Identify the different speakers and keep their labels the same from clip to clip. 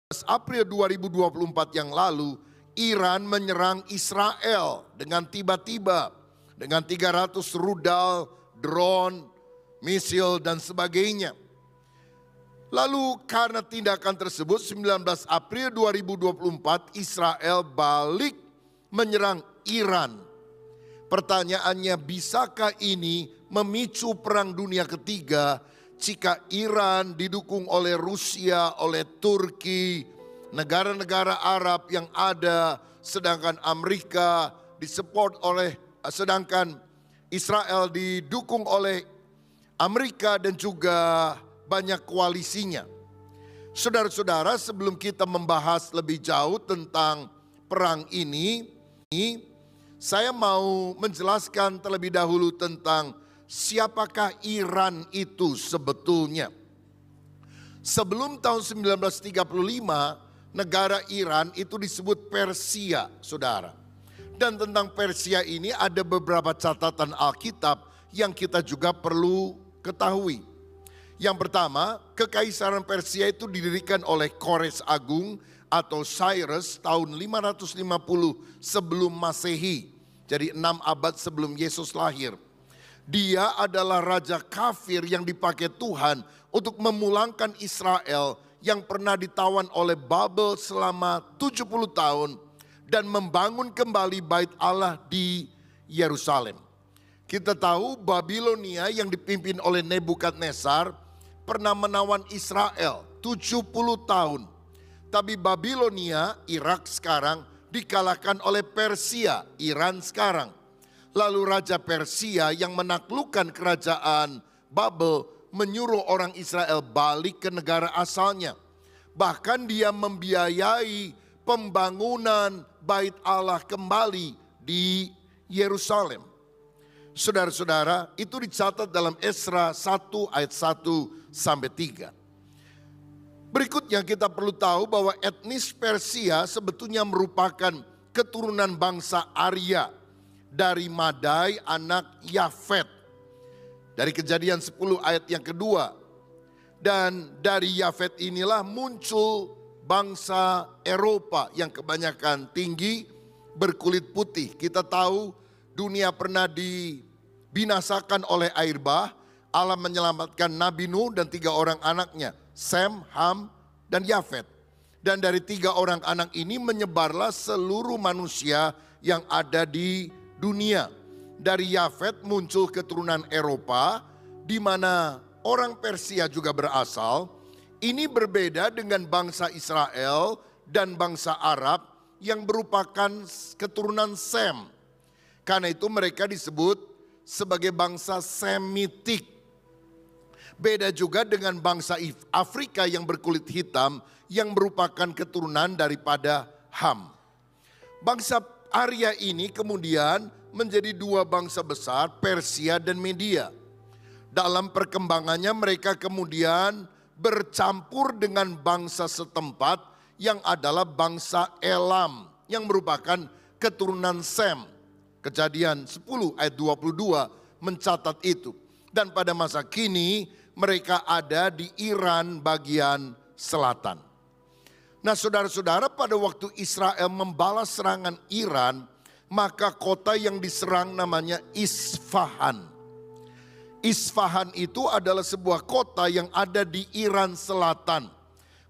Speaker 1: April 2024 yang lalu, Iran menyerang Israel dengan tiba-tiba, dengan 300 rudal, drone, misil dan sebagainya. Lalu karena tindakan tersebut 19 April 2024 Israel balik menyerang Iran. Pertanyaannya, bisakah ini memicu perang dunia ketiga jika Iran didukung oleh Rusia, oleh Turki, negara-negara Arab yang ada, sedangkan Amerika sedangkan Israel didukung oleh Amerika dan juga banyak koalisinya. Saudara-saudara, sebelum kita membahas lebih jauh tentang perang ini, saya mau menjelaskan terlebih dahulu tentang siapakah Iran itu sebetulnya. Sebelum tahun 1935, negara Iran itu disebut Persia, saudara. Dan tentang Persia ini ada beberapa catatan Alkitab yang kita juga perlu ketahui. Yang pertama, Kekaisaran Persia itu didirikan oleh Kores Agung atau Cyrus tahun 550 sebelum Masehi. Jadi 6 abad sebelum Yesus lahir. Dia adalah raja kafir yang dipakai Tuhan untuk memulangkan Israel yang pernah ditawan oleh Babel selama 70 tahun dan membangun kembali bait Allah di Yerusalem. Kita tahu Babilonia yang dipimpin oleh Nebukadnezar pernah menawan Israel 70 tahun. Tapi Babilonia, Irak sekarang, dikalahkan oleh Persia, Iran sekarang. Lalu Raja Persia yang menaklukkan kerajaan Babel menyuruh orang Israel balik ke negara asalnya. Bahkan dia membiayai pembangunan bait Allah kembali di Yerusalem. Saudara-saudara, itu dicatat dalam Esra 1 ayat 1 sampai 3. Berikutnya kita perlu tahu bahwa etnis Persia sebetulnya merupakan keturunan bangsa Arya dari Madai anak Yafet. Dari Kejadian 10 ayat yang kedua. Dan dari Yafet inilah muncul bangsa Eropa yang kebanyakan tinggi berkulit putih. Kita tahu dunia pernah dibinasakan oleh air bah. Allah menyelamatkan Nabi Nuh dan 3 orang anaknya, Sem, Ham, dan Yafet. Dan dari 3 orang anak ini menyebarlah seluruh manusia yang ada di dunia. Dari Yafet muncul keturunan Eropa, di mana orang Persia juga berasal. Ini berbeda dengan bangsa Israel dan bangsa Arab yang merupakan keturunan Sem. Karena itu mereka disebut sebagai bangsa Semitik. Beda juga dengan bangsa Afrika yang berkulit hitam yang merupakan keturunan daripada Ham. Bangsa Arya ini kemudian menjadi 2 bangsa besar, Persia dan Media. Dalam perkembangannya mereka kemudian bercampur dengan bangsa setempat yang adalah bangsa Elam yang merupakan keturunan Sem. Kejadian 10 ayat 22 mencatat itu. Dan pada masa kini mereka ada di Iran bagian selatan. Nah saudara-saudara, pada waktu Israel membalas serangan Iran, maka kota yang diserang namanya Isfahan. Isfahan itu adalah sebuah kota yang ada di Iran selatan.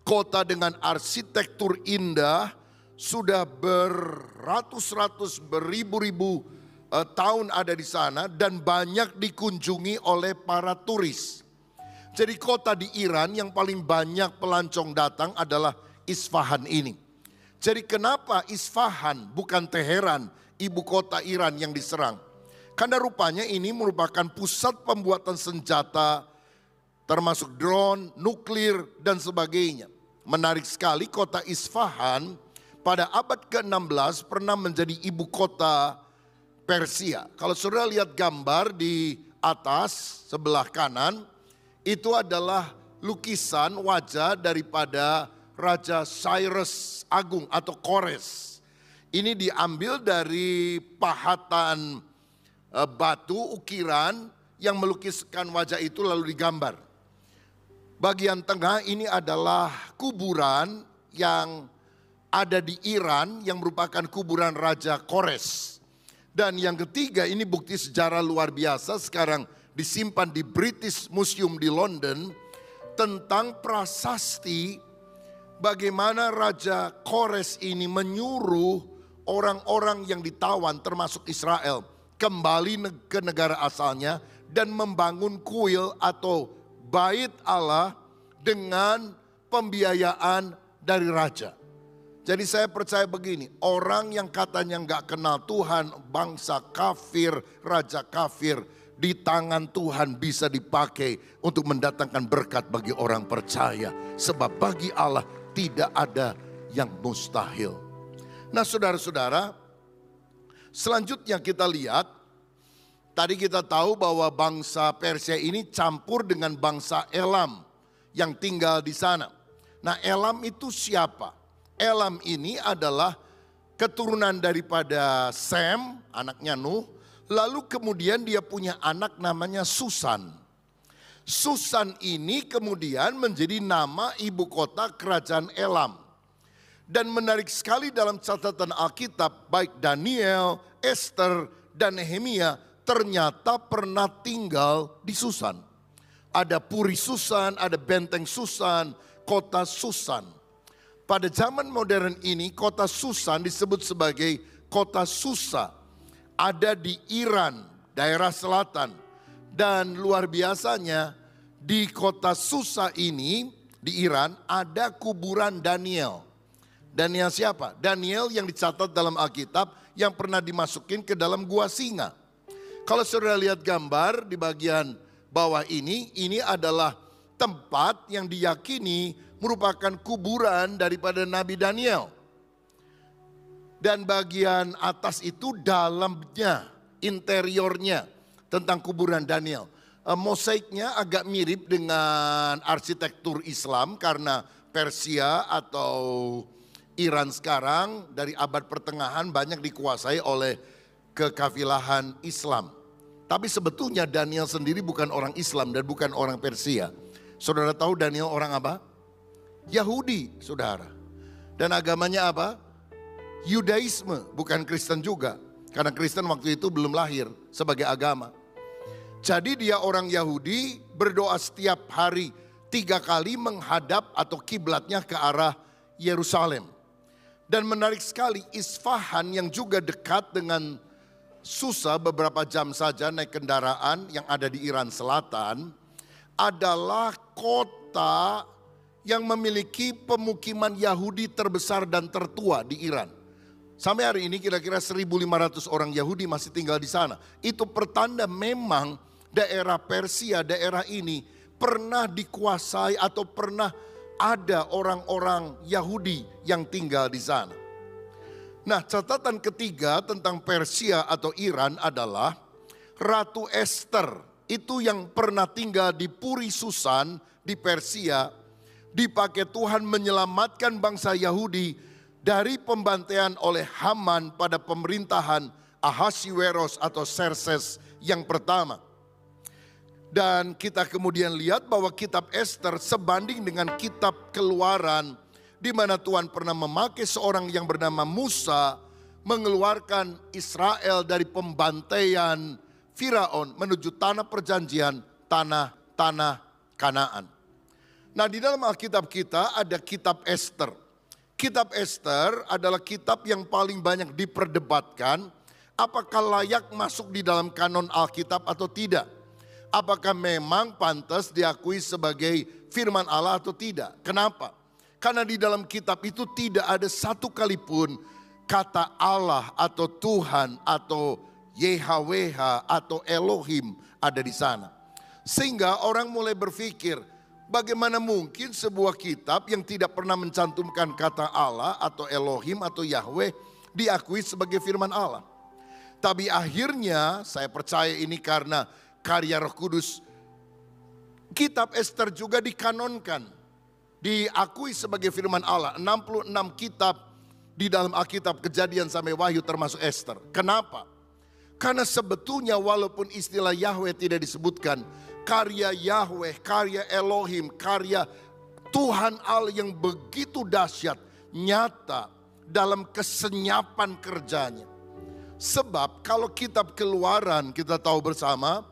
Speaker 1: Kota dengan arsitektur indah, sudah beratus-ratus, beribu-ribu tahun ada di sana dan banyak dikunjungi oleh para turis. Jadi kota di Iran yang paling banyak pelancong datang adalah Isfahan ini. Jadi kenapa Isfahan bukan Teheran, ibu kota Iran yang diserang? Karena rupanya ini merupakan pusat pembuatan senjata termasuk drone, nuklir dan sebagainya. Menarik sekali, kota Isfahan pada abad ke-16 pernah menjadi ibu kota Persia. Kalau saudara lihat gambar di atas sebelah kanan, itu adalah lukisan wajah daripada Raja Cyrus Agung atau Kores. Ini diambil dari pahatan batu ukiran yang melukiskan wajah itu lalu digambar. Bagian tengah ini adalah kuburan yang ada di Iran yang merupakan kuburan Raja Kores. Dan yang ketiga, ini bukti sejarah luar biasa sekarang disimpan di British Museum di London tentang prasasti bagaimana Raja Kores ini menyuruh orang-orang yang ditawan termasuk Israel kembali ke negara asalnya dan membangun kuil atau bait Allah dengan pembiayaan dari raja. Jadi saya percaya begini, orang yang katanya nggak kenal Tuhan, bangsa kafir, raja kafir, di tangan Tuhan bisa dipakai untuk mendatangkan berkat bagi orang percaya. Sebab bagi Allah tidak ada yang mustahil. Nah saudara-saudara, selanjutnya kita lihat, tadi kita tahu bahwa bangsa Persia ini campur dengan bangsa Elam yang tinggal di sana. Nah Elam itu siapa? Elam ini adalah keturunan daripada Sem, anaknya Nuh. Lalu kemudian dia punya anak namanya Susan. Susan ini kemudian menjadi nama ibu kota kerajaan Elam. Dan menarik sekali dalam catatan Alkitab, baik Daniel, Esther, dan Nehemia ternyata pernah tinggal di Susan. Ada Puri Susan, ada benteng Susan, kota Susan. Pada zaman modern ini kota Susan disebut sebagai kota Susa. Ada di Iran, daerah selatan. Dan luar biasanya di kota Susa ini, di Iran ada kuburan Daniel. Daniel siapa? Daniel yang dicatat dalam Alkitab yang pernah dimasukin ke dalam gua singa. Kalau saudara lihat gambar di bagian bawah ini adalah tempat yang diyakini merupakan kuburan daripada Nabi Daniel. Dan bagian atas itu dalamnya, interiornya tentang kuburan Daniel. Mosaiknya agak mirip dengan arsitektur Islam karena Persia atau Iran sekarang dari abad pertengahan banyak dikuasai oleh kekafilahan Islam. Tapi sebetulnya Daniel sendiri bukan orang Islam dan bukan orang Persia. Saudara tahu Daniel orang apa? Yahudi, saudara. Dan agamanya apa? Yudaisme, bukan Kristen juga. Karena Kristen waktu itu belum lahir sebagai agama. Jadi dia orang Yahudi berdoa setiap hari 3 kali menghadap atau kiblatnya ke arah Yerusalem. Dan menarik sekali, Isfahan yang juga dekat dengan Susa beberapa jam saja naik kendaraan yang ada di Iran Selatan adalah kota yang memiliki pemukiman Yahudi terbesar dan tertua di Iran. Sampai hari ini kira-kira 1.500 orang Yahudi masih tinggal di sana. Itu pertanda memang daerah Persia, daerah ini pernah dikuasai atau pernah ada orang-orang Yahudi yang tinggal di sana. Nah, catatan ketiga tentang Persia atau Iran adalah Ratu Esther. Itu yang pernah tinggal di Puri Susan di Persia. Dipakai Tuhan menyelamatkan bangsa Yahudi dari pembantaian oleh Haman pada pemerintahan Ahasiweros atau Xerxes yang pertama. Dan kita kemudian lihat bahwa kitab Esther sebanding dengan kitab Keluaran, di mana Tuhan pernah memakai seorang yang bernama Musa mengeluarkan Israel dari pembantaian Firaun menuju tanah perjanjian, tanah Kanaan. Nah, di dalam Alkitab kita ada kitab Esther. Kitab Esther adalah kitab yang paling banyak diperdebatkan. Apakah layak masuk di dalam kanon Alkitab atau tidak? Apakah memang pantas diakui sebagai firman Allah atau tidak? Kenapa? Karena di dalam kitab itu tidak ada satu kali pun kata Allah atau Tuhan atau YHWH atau Elohim ada di sana. Sehingga orang mulai berpikir, bagaimana mungkin sebuah kitab yang tidak pernah mencantumkan kata Allah atau Elohim atau Yahweh diakui sebagai firman Allah. Tapi akhirnya saya percaya ini karena karya Roh Kudus. Kitab Esther juga dikanonkan, diakui sebagai firman Allah. 66 kitab di dalam Alkitab Kejadian sampai Wahyu termasuk Esther. Kenapa? Karena sebetulnya walaupun istilah Yahweh tidak disebutkan, karya Yahweh, karya Elohim, karya Tuhan Allah yang begitu dahsyat, nyata dalam kesenyapan kerjanya. Sebab kalau kitab Keluaran kita tahu bersama,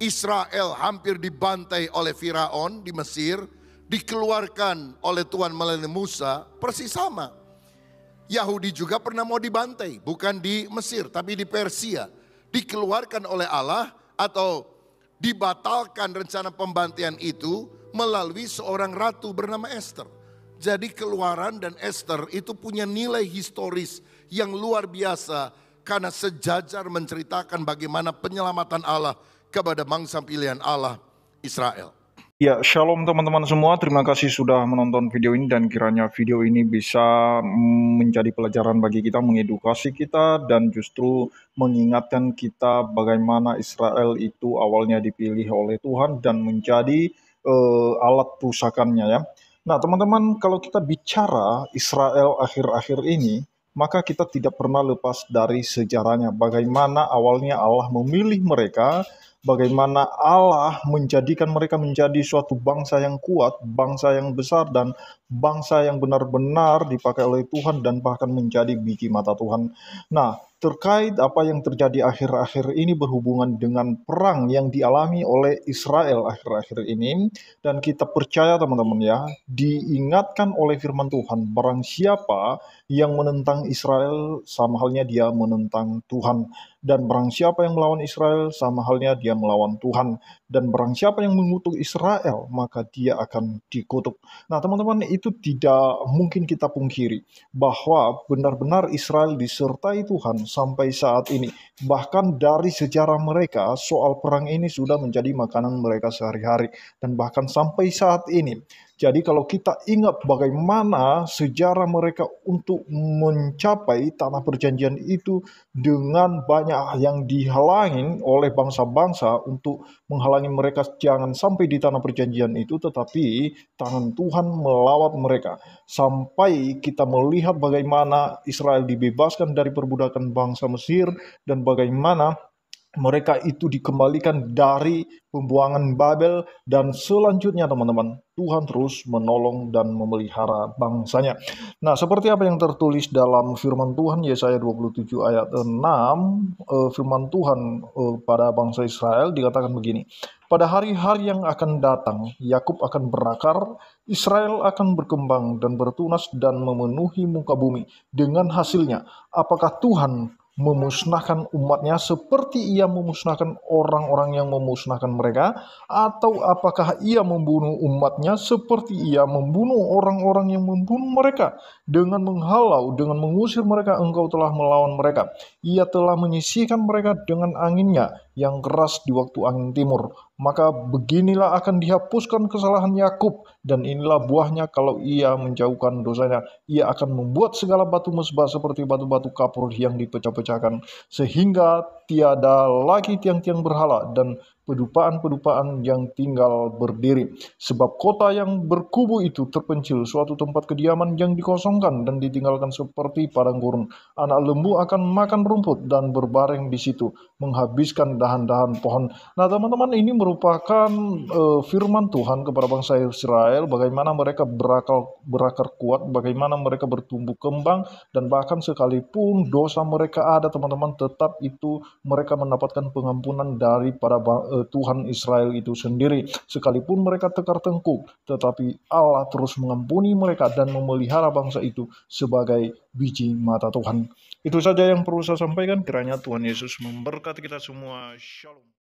Speaker 1: Israel hampir dibantai oleh Firaun di Mesir, dikeluarkan oleh Tuhan melalui Musa, persis sama. Yahudi juga pernah mau dibantai, bukan di Mesir tapi di Persia. Dikeluarkan oleh Allah atau dibatalkan rencana pembantaian itu melalui seorang ratu bernama Esther. Jadi Keluaran dan Esther itu punya nilai historis yang luar biasa karena sejajar menceritakan bagaimana penyelamatan Allah kepada bangsa pilihan Allah, Israel.
Speaker 2: Ya, shalom teman-teman semua. Terima kasih sudah menonton video ini dan kiranya video ini bisa menjadi pelajaran bagi kita, mengedukasi kita dan justru mengingatkan kita bagaimana Israel itu awalnya dipilih oleh Tuhan dan menjadi alat perusakannya ya. Nah, teman-teman, kalau kita bicara Israel akhir-akhir ini, maka kita tidak pernah lepas dari sejarahnya. Bagaimana awalnya Allah memilih mereka, bagaimana Allah menjadikan mereka menjadi suatu bangsa yang kuat, bangsa yang besar, dan bangsa yang benar-benar dipakai oleh Tuhan dan bahkan menjadi biji mata Tuhan. Nah, terkait apa yang terjadi akhir-akhir ini berhubungan dengan perang yang dialami oleh Israel akhir-akhir ini, dan kita percaya teman-teman ya, diingatkan oleh firman Tuhan, barang siapa yang menentang Israel sama halnya dia menentang Tuhan. Dan barang siapa yang melawan Israel, sama halnya dia melawan Tuhan. Dan barang siapa yang mengutuk Israel, maka dia akan dikutuk. Nah teman-teman, itu tidak mungkin kita pungkiri, bahwa benar-benar Israel disertai Tuhan sampai saat ini. Bahkan dari sejarah mereka, soal perang ini sudah menjadi makanan mereka sehari-hari. Dan bahkan sampai saat ini. Jadi kalau kita ingat bagaimana sejarah mereka untuk mencapai tanah perjanjian itu dengan banyak yang dihalangi oleh bangsa-bangsa untuk menghalangi mereka jangan sampai di tanah perjanjian itu, tetapi tangan Tuhan melawat mereka. Sampai kita melihat bagaimana Israel dibebaskan dari perbudakan bangsa Mesir dan bagaimana mereka itu dikembalikan dari pembuangan Babel, dan selanjutnya teman-teman, Tuhan terus menolong dan memelihara bangsanya. Nah, seperti apa yang tertulis dalam firman Tuhan Yesaya 27 ayat 6, firman Tuhan pada bangsa Israel dikatakan begini, pada hari-hari yang akan datang, Yakub akan berakar, Israel akan berkembang dan bertunas dan memenuhi muka bumi. Dengan hasilnya, apakah Tuhan memusnahkan umatnya seperti ia memusnahkan orang-orang yang memusnahkan mereka, atau apakah ia membunuh umatnya seperti ia membunuh orang-orang yang membunuh mereka? Dengan menghalau, dengan mengusir mereka, engkau telah melawan mereka. Ia telah menyisihkan mereka dengan anginnya yang keras di waktu angin timur. Maka beginilah akan dihapuskan kesalahan Yakub, dan inilah buahnya kalau ia menjauhkan dosanya. Ia akan membuat segala batu mesbah seperti batu-batu kapur yang dipecah-pecahkan, sehingga tiada lagi tiang-tiang berhala dan pedupaan-pedupaan yang tinggal berdiri. Sebab kota yang berkubu itu terpencil, suatu tempat kediaman yang dikosongkan dan ditinggalkan seperti padang gurun. Anak lembu akan makan rumput dan berbaring di situ, menghabiskan dahan-dahan pohon. Nah teman-teman, ini merupakan firman Tuhan kepada bangsa Israel, bagaimana mereka berakar kuat, bagaimana mereka bertumbuh kembang, dan bahkan sekalipun dosa mereka ada teman-teman, tetap itu mereka mendapatkan pengampunan daripada Tuhan Israel itu sendiri. Sekalipun mereka tekar tengkuk, tetapi Allah terus mengampuni mereka dan memelihara bangsa itu sebagai biji mata Tuhan. Itu saja yang perlu saya sampaikan. Kiranya Tuhan Yesus memberkati kita semua. Shalom.